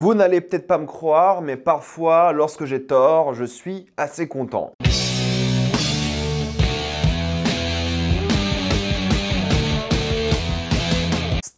Vous n'allez peut-être pas me croire, mais parfois, lorsque j'ai tort, je suis assez content.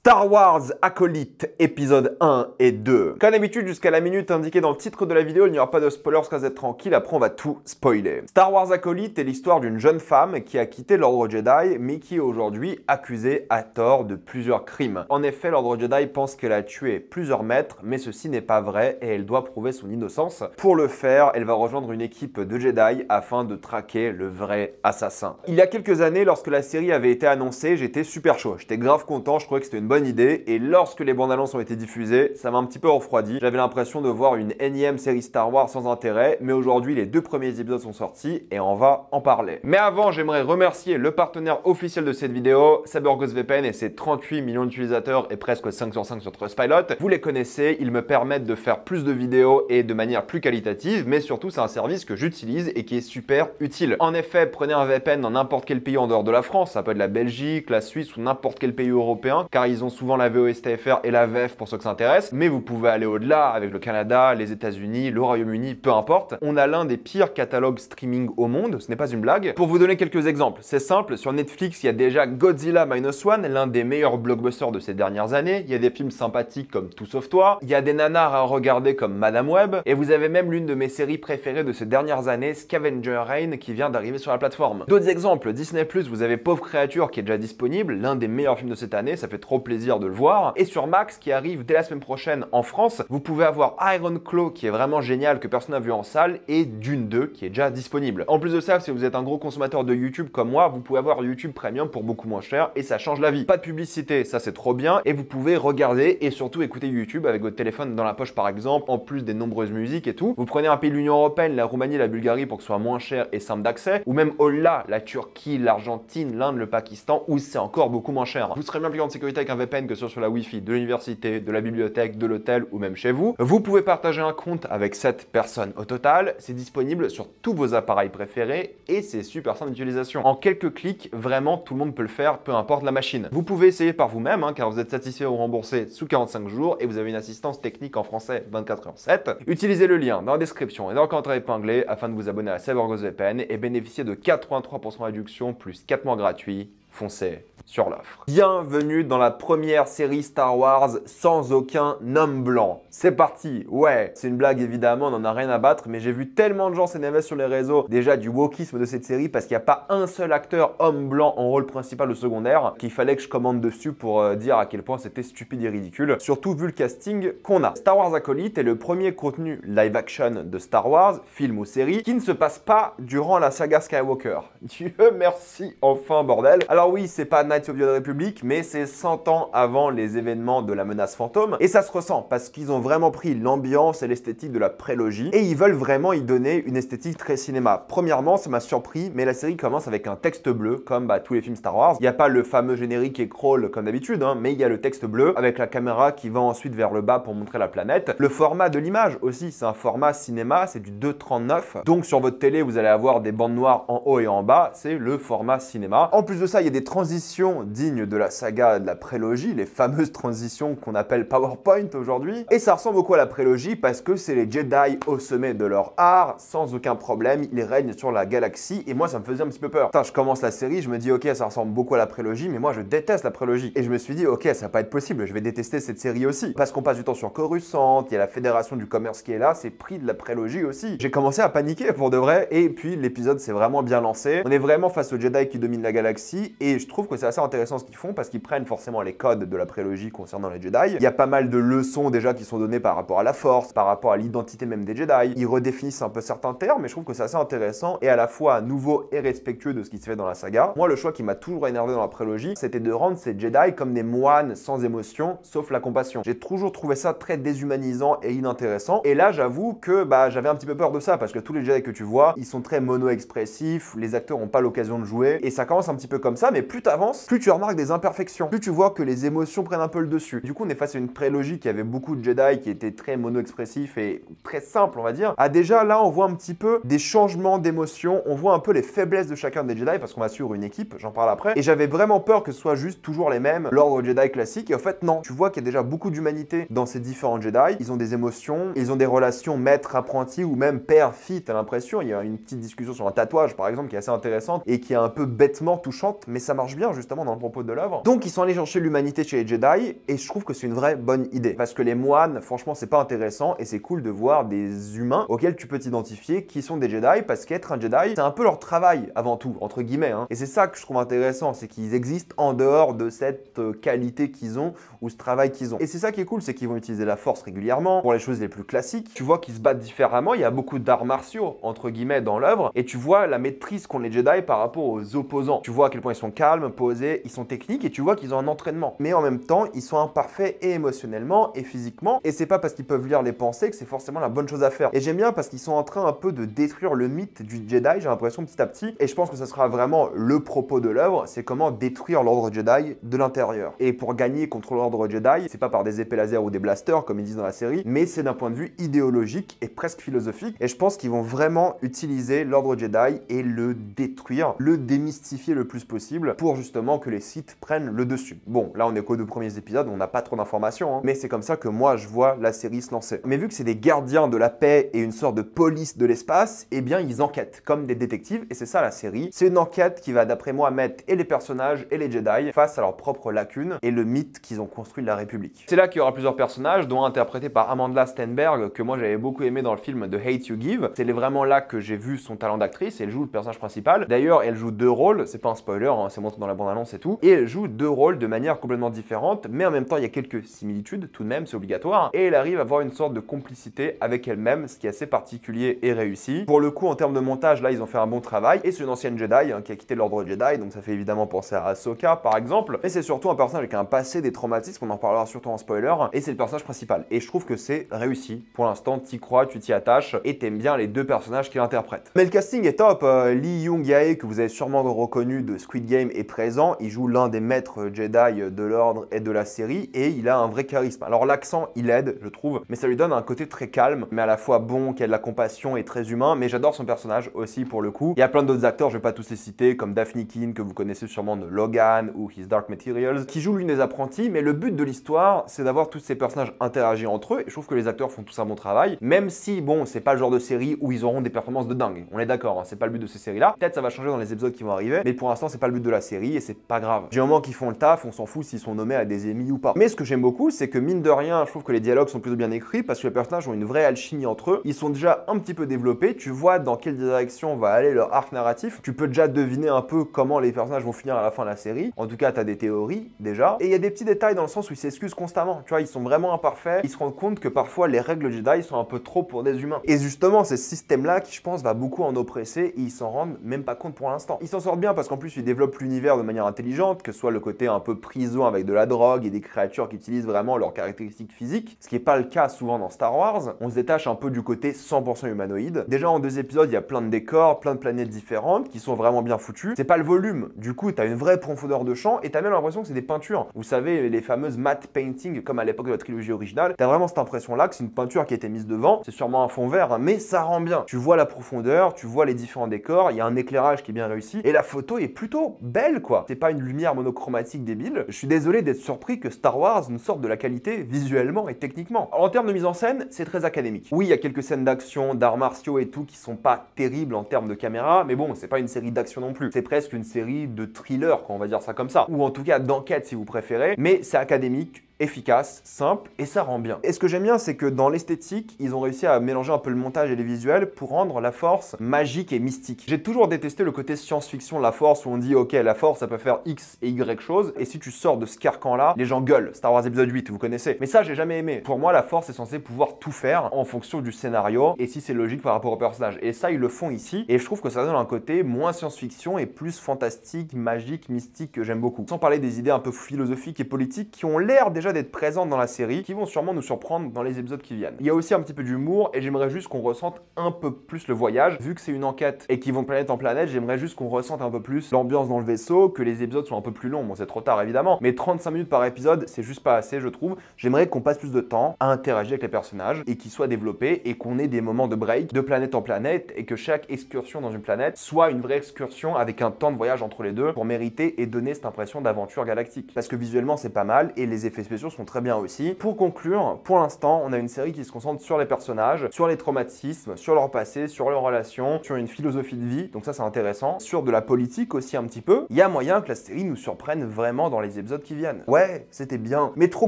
Star Wars Acolyte, épisode 1 et 2. Comme d'habitude, jusqu'à la minute indiquée dans le titre de la vidéo, il n'y aura pas de spoilers, parce que vous êtes tranquille, après on va tout spoiler. Star Wars Acolyte est l'histoire d'une jeune femme qui a quitté l'Ordre Jedi, mais qui est aujourd'hui accusée à tort de plusieurs crimes. En effet, l'Ordre Jedi pense qu'elle a tué plusieurs maîtres, mais ceci n'est pas vrai et elle doit prouver son innocence. Pour le faire, elle va rejoindre une équipe de Jedi afin de traquer le vrai assassin. Il y a quelques années, lorsque la série avait été annoncée, j'étais super chaud. J'étais grave content, je trouvais que c'était une bonne idée, et lorsque les bandes annonces ont été diffusées, ça m'a un petit peu refroidi. J'avais l'impression de voir une énième série Star Wars sans intérêt, mais aujourd'hui les deux premiers épisodes sont sortis et on va en parler. Mais avant, j'aimerais remercier le partenaire officiel de cette vidéo, CyberGhostVPN et ses 38 millions d'utilisateurs et presque 5 sur 5 sur Trustpilot. Vous les connaissez, ils me permettent de faire plus de vidéos et de manière plus qualitative, mais surtout c'est un service que j'utilise et qui est super utile. En effet, prenez un VPN dans n'importe quel pays en dehors de la France, ça peut être la Belgique, la Suisse ou n'importe quel pays européen, car ils ont souvent la VOSTFR et la VF pour ceux que ça intéresse, mais vous pouvez aller au-delà avec le Canada, les États-Unis, le Royaume-Uni, peu importe. On a l'un des pires catalogues streaming au monde, ce n'est pas une blague. Pour vous donner quelques exemples, c'est simple, sur Netflix, il y a déjà Godzilla Minus One, l'un des meilleurs blockbusters de ces dernières années. Il y a des films sympathiques comme Tout sauf toi, il y a des nanars à regarder comme Madame Web, et vous avez même l'une de mes séries préférées de ces dernières années, Scavenger Reign, qui vient d'arriver sur la plateforme. D'autres exemples, Disney+, vous avez Pauvre Créature qui est déjà disponible, l'un des meilleurs films de cette année, ça fait trop plaisir de le voir. Et sur Max, qui arrive dès la semaine prochaine en France, vous pouvez avoir Iron Claw qui est vraiment génial, que personne n'a vu en salle, et Dune 2 qui est déjà disponible. En plus de ça, si vous êtes un gros consommateur de YouTube comme moi, vous pouvez avoir YouTube Premium pour beaucoup moins cher et ça change la vie. Pas de publicité, ça c'est trop bien, et vous pouvez regarder et surtout écouter YouTube avec votre téléphone dans la poche par exemple, en plus des nombreuses musiques et tout. Vous prenez un pays de l'Union Européenne, la Roumanie, la Bulgarie pour que ce soit moins cher et simple d'accès, ou même au-delà, la Turquie, l'Argentine, l'Inde, le Pakistan, où c'est encore beaucoup moins cher. Vous serez bien plus en sécurité avec un VPN que sur la Wi-Fi de l'université, de la bibliothèque, de l'hôtel ou même chez vous. Vous pouvez partager un compte avec 7 personnes au total. C'est disponible sur tous vos appareils préférés et c'est super simple d'utilisation. En quelques clics, vraiment tout le monde peut le faire, peu importe la machine. Vous pouvez essayer par vous-même, car vous êtes satisfait ou remboursé sous 45 jours et vous avez une assistance technique en français 24h/7. Utilisez le lien dans la description et dans le commentaire épinglé afin de vous abonner à CyberGhostVPN et bénéficier de 83% de réduction plus 4 mois gratuits. Foncez sur l'offre. Bienvenue dans la première série Star Wars sans aucun homme blanc. C'est parti. Ouais, c'est une blague évidemment, on n'en a rien à battre, mais j'ai vu tellement de gens s'énerver sur les réseaux déjà du wokisme de cette série parce qu'il n'y a pas un seul acteur homme blanc en rôle principal ou secondaire qu'il fallait que je commande dessus pour dire à quel point c'était stupide et ridicule, surtout vu le casting qu'on a. Star Wars Acolyte est le premier contenu live action de Star Wars, film ou série, qui ne se passe pas durant la saga Skywalker. Dieu merci, enfin bordel. Alors oui, c'est pas Knights of the Old Republic, mais c'est 100 ans avant les événements de la menace fantôme, et ça se ressent parce qu'ils ont vraiment pris l'ambiance et l'esthétique de la prélogie, et ils veulent vraiment y donner une esthétique très cinéma. Premièrement, ça m'a surpris, mais la série commence avec un texte bleu, comme tous les films Star Wars. Il n'y a pas le fameux générique et crawl comme d'habitude, mais il y a le texte bleu, avec la caméra qui va ensuite vers le bas pour montrer la planète. Le format de l'image aussi, c'est un format cinéma, c'est du 2:39, donc sur votre télé, vous allez avoir des bandes noires en haut et en bas, c'est le format cinéma. En plus de ça, il y a des transitions dignes de la saga de la prélogie, les fameuses transitions qu'on appelle PowerPoint aujourd'hui. Et ça ressemble beaucoup à la prélogie parce que c'est les Jedi au sommet de leur art, sans aucun problème, ils règnent sur la galaxie, et moi ça me faisait un petit peu peur. Putain, je commence la série, je me dis ok, ça ressemble beaucoup à la prélogie, mais moi je déteste la prélogie. Et je me suis dit ok, ça va pas être possible, je vais détester cette série aussi. Parce qu'on passe du temps sur Coruscant, il y a la Fédération du Commerce qui est là, c'est pris de la prélogie aussi. J'ai commencé à paniquer pour de vrai, et puis l'épisode s'est vraiment bien lancé. On est vraiment face aux Jedi qui dominent la galaxie, et je trouve que c'est assez intéressant ce qu'ils font parce qu'ils prennent forcément les codes de la prélogie concernant les Jedi. Il y a pas mal de leçons déjà qui sont données par rapport à la Force, par rapport à l'identité même des Jedi. Ils redéfinissent un peu certains termes, mais je trouve que c'est assez intéressant et à la fois nouveau et respectueux de ce qui se fait dans la saga. Moi, le choix qui m'a toujours énervé dans la prélogie, c'était de rendre ces Jedi comme des moines sans émotion, sauf la compassion. J'ai toujours trouvé ça très déshumanisant et inintéressant. Et là, j'avoue que j'avais un petit peu peur de ça parce que tous les Jedi que tu vois, ils sont très mono-expressifs, les acteurs n'ont pas l'occasion de jouer et ça commence un petit peu comme ça. ça, mais plus t'avances, plus tu remarques des imperfections, plus tu vois que les émotions prennent un peu le dessus. Du coup, on est face à une prélogie qui avait beaucoup de Jedi, qui était très mono-expressif et très simple, on va dire. Ah, déjà, là, on voit un petit peu des changements d'émotions, on voit un peu les faiblesses de chacun des Jedi, parce qu'on va suivre une équipe, j'en parle après. Et j'avais vraiment peur que ce soit juste toujours les mêmes, l'ordre Jedi classique, et en fait, non. Tu vois qu'il y a déjà beaucoup d'humanité dans ces différents Jedi, ils ont des émotions, ils ont des relations maître-apprenti ou même père-fille, t'as l'impression. Il y a une petite discussion sur un tatouage, par exemple, qui est assez intéressante et qui est un peu bêtement touchante, mais ça marche bien, justement, dans le propos de l'œuvre. Donc, ils sont allés chercher l'humanité chez les Jedi, et je trouve que c'est une vraie bonne idée. Parce que les moines, franchement, c'est pas intéressant, et c'est cool de voir des humains auxquels tu peux t'identifier, qui sont des Jedi, parce qu'être un Jedi, c'est un peu leur travail, avant tout, entre guillemets. Et c'est ça que je trouve intéressant, c'est qu'ils existent en dehors de cette qualité qu'ils ont, ou ce travail qu'ils ont. Et c'est ça qui est cool, c'est qu'ils vont utiliser la force régulièrement, pour les choses les plus classiques. Tu vois qu'ils se battent différemment, il y a beaucoup d'arts martiaux, entre guillemets, dans l'œuvre, et tu vois la maîtrise qu'ont les Jedi par rapport aux opposants. Tu vois à quel point ils sont calmes, posés, ils sont techniques, et tu vois qu'ils ont un entraînement. Mais en même temps, ils sont imparfaits et émotionnellement, et physiquement, et c'est pas parce qu'ils peuvent lire les pensées que c'est forcément la bonne chose à faire. Et j'aime bien parce qu'ils sont en train un peu de détruire le mythe du Jedi, j'ai l'impression, petit à petit, et je pense que ce sera vraiment le propos de l'œuvre, c'est comment détruire l'ordre Jedi de l'intérieur. Et pour gagner contre l'ordre Jedi, c'est pas par des épées laser ou des blasters, comme ils disent dans la série, mais c'est d'un point de vue idéologique et presque philosophique, et je pense qu'ils vont vraiment utiliser l'ordre Jedi et le détruire, le démystifier le plus possible, pour justement que les Sith prennent le dessus. Bon, là on est qu'aux 2 premiers épisodes, on n'a pas trop d'informations, mais c'est comme ça que moi je vois la série se lancer. Mais vu que c'est des gardiens de la paix et une sorte de police de l'espace, eh bien ils enquêtent, comme des détectives, et c'est ça la série. C'est une enquête qui va d'après moi mettre et les personnages et les Jedi face à leurs propres lacunes et le mythe qu'ils ont construit de la République. C'est là qu'il y aura plusieurs personnages, dont un interprété par Amandla Stenberg, que moi j'avais beaucoup aimé dans le film The Hate You Give. C'est vraiment là que j'ai vu son talent d'actrice, et elle joue le personnage principal. D'ailleurs, elle joue 2 rôles, c'est pas un spoiler, c'est montré dans la bande-annonce et tout, et elle joue 2 rôles de manière complètement différente, mais en même temps il y a quelques similitudes, tout de même, c'est obligatoire, et elle arrive à avoir une sorte de complicité avec elle-même, ce qui est assez particulier et réussi. Pour le coup, en termes de montage, là ils ont fait un bon travail, et c'est une ancienne Jedi qui a quitté l'ordre Jedi, donc ça fait évidemment penser à Ahsoka par exemple, mais c'est surtout un personnage avec un passé, des traumatismes, on en parlera surtout en spoiler, et c'est le personnage principal. Et je trouve que c'est réussi. Pour l'instant, t'y crois, tu t'y attaches, et t'aimes bien les 2 personnages qu'il interprète. Mais le casting est top. Lee Young-jae, que vous avez sûrement reconnu de Squid Game, est présent. Il joue l'un des maîtres Jedi de l'ordre et de la série, et il a un vrai charisme. Alors l'accent, il aide, je trouve, mais ça lui donne un côté très calme, mais à la fois bon, qui a de la compassion et très humain, mais j'adore son personnage aussi pour le coup. Il y a plein d'autres acteurs, je vais pas tous les citer, comme Daphne Keane, que vous connaissez sûrement de Logan ou His Dark Materials, qui joue l'une des apprentis, mais le but de l'histoire, c'est d'avoir tous ces personnages interagir entre eux, et je trouve que les acteurs font tous un bon travail, même si, bon, c'est pas le genre de série où ils auront des performances de dingue, on est d'accord, c'est pas le but de ces séries-là. Peut-être ça va changer dans les épisodes qui vont arriver, mais pour l'instant, c'est pas le but de la série, et c'est pas grave. Du moment qu'ils font le taf, on s'en fout s'ils sont nommés à des Emmy ou pas. Mais ce que j'aime beaucoup, c'est que mine de rien, je trouve que les dialogues sont plutôt bien écrits, parce que les personnages ont une vraie alchimie entre eux, ils sont déjà un petit peu développés, tu vois dans quelle direction va aller leur arc narratif, tu peux déjà deviner un peu comment les personnages vont finir à la fin de la série, en tout cas t'as des théories déjà, et il y a des petits détails dans le sens où ils s'excusent constamment, tu vois, ils sont vraiment imparfaits, ils se rendent compte que parfois les règles Jedi sont un peu trop pour des humains. Et justement, c'est ce système-là qui, je pense, va beaucoup en oppresser, et ils s'en rendent même pas compte pour l'instant. Ils s'en sortent bien parce qu'en plus, ils développent l'univers de manière intelligente, que ce soit le côté un peu prison avec de la drogue et des créatures qui utilisent vraiment leurs caractéristiques physiques, ce qui n'est pas le cas souvent dans Star Wars. On se détache un peu du côté 100% humanoïde. Déjà en 2 épisodes, il y a plein de décors, plein de planètes différentes qui sont vraiment bien foutues. C'est pas le volume, du coup, t'as une vraie profondeur de champ, et t'as même l'impression que c'est des peintures. Vous savez, les fameuses matte painting, comme à l'époque de la trilogie originale, t'as vraiment cette impression-là que c'est une peinture qui a été mise devant. C'est sûrement un fond vert, mais ça rend bien. Tu vois la profondeur, tu vois les différents décors, il y a un éclairage qui est bien réussi, et la photo est plutôt belle, quoi. C'est pas une lumière monochromatique débile. Je suis désolé d'être surpris que Star Wars nous sorte de la qualité visuellement et techniquement. Alors, en termes de mise en scène, c'est très académique. Oui, il y a quelques scènes d'action, d'arts martiaux et tout qui sont pas terribles en termes de caméra, mais bon, c'est pas une série d'action non plus. C'est presque une série de thriller, quoi, on va dire ça comme ça. Ou en tout cas d'enquête si vous préférez, mais c'est académique, efficace, simple, et ça rend bien. Et ce que j'aime bien, c'est que dans l'esthétique, ils ont réussi à mélanger un peu le montage et les visuels pour rendre la force magique et mystique. J'ai toujours détesté le côté science-fiction de la force où on dit ok, la force ça peut faire X et Y choses, et si tu sors de ce carcan-là, les gens gueulent. Star Wars épisode 8, vous connaissez. Mais ça, j'ai jamais aimé. Pour moi, la force est censée pouvoir tout faire en fonction du scénario et si c'est logique par rapport au personnage. Et ça, ils le font ici, et je trouve que ça donne un côté moins science-fiction et plus fantastique, magique, mystique que j'aime beaucoup. Sans parler des idées un peu philosophiques et politiques qui ont l'air déjà déjà d'être présentes dans la série qui vont sûrement nous surprendre dans les épisodes qui viennent. Il y a aussi un petit peu d'humour et j'aimerais juste qu'on ressente un peu plus le voyage. Vu que c'est une enquête et qu'ils vont de planète en planète, j'aimerais juste qu'on ressente un peu plus l'ambiance dans le vaisseau, que les épisodes soient un peu plus longs. Bon, c'est trop tard évidemment, mais 35 minutes par épisode, c'est juste pas assez, je trouve. J'aimerais qu'on passe plus de temps à interagir avec les personnages et qu'ils soient développés et qu'on ait des moments de break de planète en planète et que chaque excursion dans une planète soit une vraie excursion avec un temps de voyage entre les deux pour mériter et donner cette impression d'aventure galactique. Parce que visuellement, c'est pas mal et les effets spéciaux sont très bien aussi. Pour conclure, pour l'instant, on a une série qui se concentre sur les personnages, sur les traumatismes, sur leur passé, sur leurs relations, sur une philosophie de vie, donc ça c'est intéressant, sur de la politique aussi un petit peu. Il y a moyen que la série nous surprenne vraiment dans les épisodes qui viennent. Ouais, c'était bien, mais trop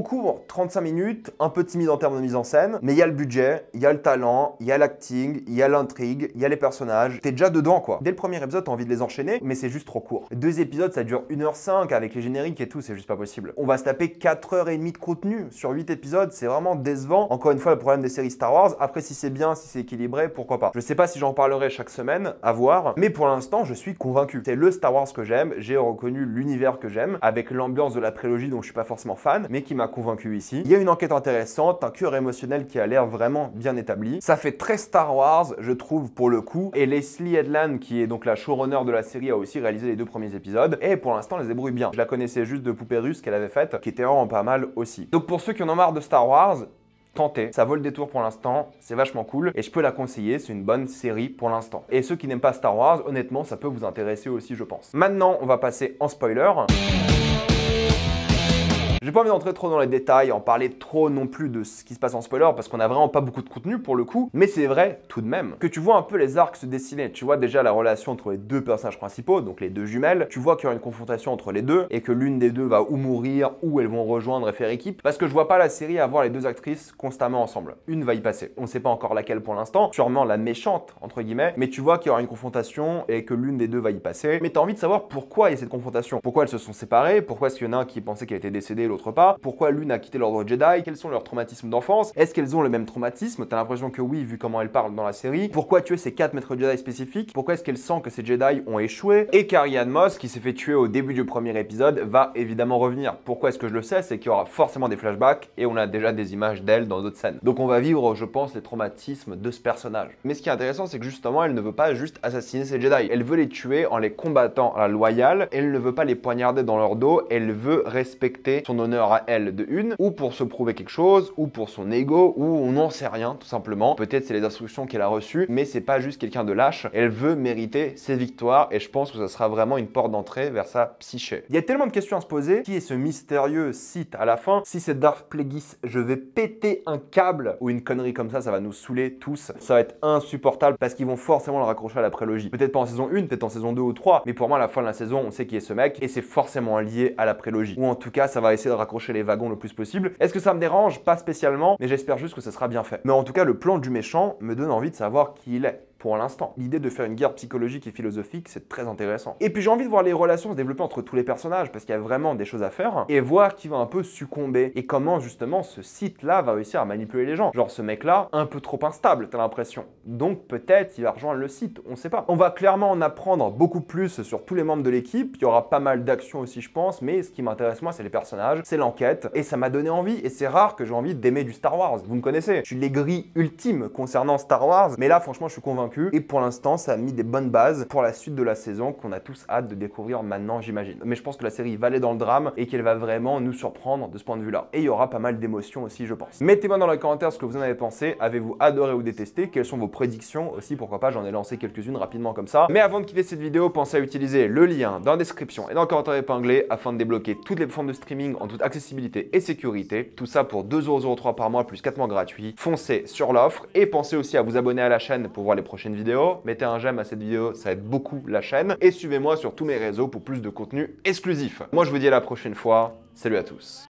court, 35 minutes, un peu timide en termes de mise en scène, mais il y a le budget, il y a le talent, il y a l'acting, il y a l'intrigue, il y a les personnages, t'es déjà dedans quoi. Dès le premier épisode, t'as envie de les enchaîner, mais c'est juste trop court. 2 épisodes, ça dure 1h05 avec les génériques et tout, c'est juste pas possible. On va se taper 4h30 de contenu sur 8 épisodes, c'est vraiment décevant. Encore une fois, le problème des séries Star Wars, après si c'est bien, si c'est équilibré, pourquoi pas. Je sais pas si j'en parlerai chaque semaine, à voir, mais pour l'instant, je suis convaincu. C'est le Star Wars que j'aime, j'ai reconnu l'univers que j'aime, avec l'ambiance de la prélogie dont je suis pas forcément fan, mais qui m'a convaincu ici. Il y a une enquête intéressante, un cœur émotionnel qui a l'air vraiment bien établi. Ça fait très Star Wars, je trouve, pour le coup, et Leslie Headland, qui est donc la showrunner de la série, a aussi réalisé les 2 premiers épisodes, et pour l'instant, elle se débrouille bien. Je la connaissais juste de Poupée Russe qu'elle avait faite, qui était vraiment pas mal aussi. Donc pour ceux qui en ont marre de Star Wars, tentez, ça vaut le détour pour l'instant, c'est vachement cool et je peux la conseiller, c'est une bonne série pour l'instant. Et ceux qui n'aiment pas Star Wars, honnêtement, ça peut vous intéresser aussi, je pense. Maintenant, on va passer en spoiler. J'ai pas envie d'entrer trop dans les détails, en parler trop non plus de ce qui se passe en spoiler parce qu'on a vraiment pas beaucoup de contenu pour le coup, mais c'est vrai tout de même que tu vois un peu les arcs se dessiner. Tu vois déjà la relation entre les 2 personnages principaux, donc les 2 jumelles. Tu vois qu'il y aura une confrontation entre les 2 et que l'une des 2 va ou mourir ou elles vont rejoindre et faire équipe parce que je vois pas la série avoir les 2 actrices constamment ensemble. Une va y passer. On sait pas encore laquelle pour l'instant, sûrement la méchante entre guillemets, mais tu vois qu'il y aura une confrontation et que l'une des 2 va y passer. Mais t'as envie de savoir pourquoi il y a cette confrontation. Pourquoi elles se sont séparées, pourquoi est-ce qu'il y en a un qui pensait qu'elle était décédée, l'autre pas, pourquoi l'une a quitté l'ordre Jedi, quels sont leurs traumatismes d'enfance, est-ce qu'elles ont le même traumatisme, t'as l'impression que oui vu comment elles parlent dans la série, pourquoi tuer ces 4 maîtres Jedi spécifiques, pourquoi est-ce qu'elle sent que ces Jedi ont échoué, et Carrie-Anne Moss qui s'est fait tuer au début du premier épisode va évidemment revenir. Pourquoi est-ce que je le sais, c'est qu'il y aura forcément des flashbacks et on a déjà des images d'elle dans d'autres scènes. Donc on va vivre je pense les traumatismes de ce personnage. Mais ce qui est intéressant c'est que justement elle ne veut pas juste assassiner ces Jedi, elle veut les tuer en les combattant à la loyale, elle ne veut pas les poignarder dans leur dos, elle veut respecter son honneur à elle de une, ou pour se prouver quelque chose, ou pour son ego, ou on n'en sait rien tout simplement. Peut-être c'est les instructions qu'elle a reçues, mais c'est pas juste quelqu'un de lâche, elle veut mériter ses victoires et je pense que ça sera vraiment une porte d'entrée vers sa psyché. Il y a tellement de questions à se poser. Qui est ce mystérieux Sith à la fin? Si c'est Darth Plagueis, je vais péter un câble ou une connerie comme ça va nous saouler tous. Ça va être insupportable parce qu'ils vont forcément le raccrocher à la prélogie. Peut-être pas en saison 1, peut-être en saison 2 ou 3, mais pour moi à la fin de la saison, on sait qui est ce mec et c'est forcément lié à la prélogie. Ou en tout cas, ça va essayer de raccrocher les wagons le plus possible. Est-ce que ça me dérange? Pas spécialement, mais j'espère juste que ça sera bien fait. Mais en tout cas, le plan du méchant me donne envie de savoir qui il est. Pour l'instant, l'idée de faire une guerre psychologique et philosophique, c'est très intéressant. Et puis j'ai envie de voir les relations se développer entre tous les personnages, parce qu'il y a vraiment des choses à faire, et voir qui va un peu succomber, et comment justement ce site-là va réussir à manipuler les gens. Genre ce mec-là, un peu trop instable, t'as l'impression. Donc peut-être il va rejoindre le site, on sait pas. On va clairement en apprendre beaucoup plus sur tous les membres de l'équipe, il y aura pas mal d'actions aussi je pense, mais ce qui m'intéresse moi c'est les personnages, c'est l'enquête, et ça m'a donné envie, et c'est rare que j'ai envie d'aimer du Star Wars, vous me connaissez. Je suis l'aigri ultime concernant Star Wars, mais là franchement je suis convaincu. Et pour l'instant, ça a mis des bonnes bases pour la suite de la saison qu'on a tous hâte de découvrir maintenant, j'imagine. Mais je pense que la série va aller dans le drame et qu'elle va vraiment nous surprendre de ce point de vue-là. Et il y aura pas mal d'émotions aussi, je pense. Mettez-moi dans les commentaires ce que vous en avez pensé. Avez-vous adoré ou détesté? Quelles sont vos prédictions aussi? Pourquoi pas, j'en ai lancé quelques-unes rapidement comme ça. Mais avant de quitter cette vidéo, pensez à utiliser le lien dans la description et dans le commentaire épinglé afin de débloquer toutes les plateformes de streaming en toute accessibilité et sécurité. Tout ça pour 2,03€ par mois plus 4 mois gratuits. Foncez sur l'offre et pensez aussi à vous abonner à la chaîne pour voir les prochaines vidéos. Mettez un j'aime à cette vidéo, ça aide beaucoup la chaîne. Et suivez-moi sur tous mes réseaux pour plus de contenu exclusif. Moi, je vous dis à la prochaine fois. Salut à tous.